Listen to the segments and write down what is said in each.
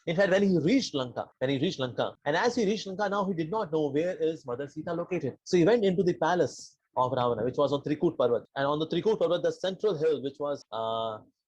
In fact, when he reached Lanka, and as he reached Lanka, now he did not know where is Mother Sita located. So he went into the palace of Ravana, which was on Trikut Parvat. And on the Trikut Parvat, the central hill, which was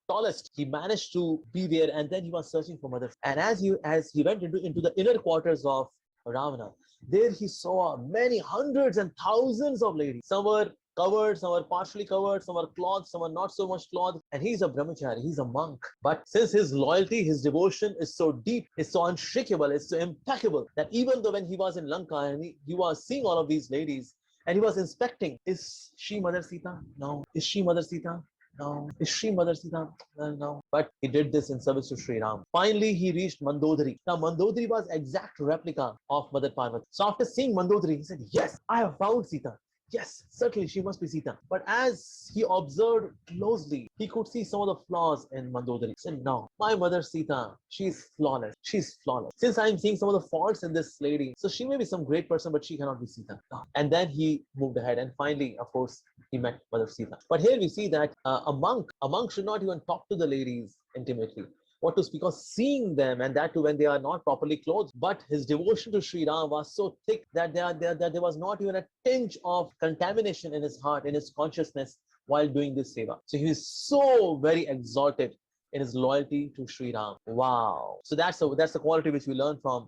tallest, he managed to be there, and then he was searching for Mother. And as he went into the inner quarters of Ravana, there he saw many hundreds and thousands of ladies. Some were covered, some were partially covered, some were clothed, some were not so much clothed. And he's a brahmachari, he's a monk. But since his loyalty, his devotion is so deep, is so unshakable, is so impeccable, that even though when he was in Lanka and he was seeing all of these ladies, and he was inspecting, is she Mother Sita? No. Is she Mother Sita? No. Is she Mother Sita? No. But he did this in service to Sri Ram. Finally, he reached Mandodari. Now, Mandodari was exact replica of Mother Parvati. So after seeing Mandodari, he said, yes, I have found Sita. Yes, certainly she must be Sita. But as he observed closely, he could see some of the flaws in Mandodari. He said, no, my mother Sita, she's flawless. She's flawless. Since I'm seeing some of the faults in this lady, so she may be some great person, but she cannot be Sita. No. And then he moved ahead, and finally, of course, he met Mother Sita. But here we see that a monk should not even talk to the ladies intimately. What to speak of seeing them, and that too when they are not properly clothed. But his devotion to Sri Ram was so thick that there was not even a tinge of contamination in his heart, in his consciousness while doing this seva. So he is so very exalted in his loyalty to Sri Ram. Wow. So that's the quality which we learn from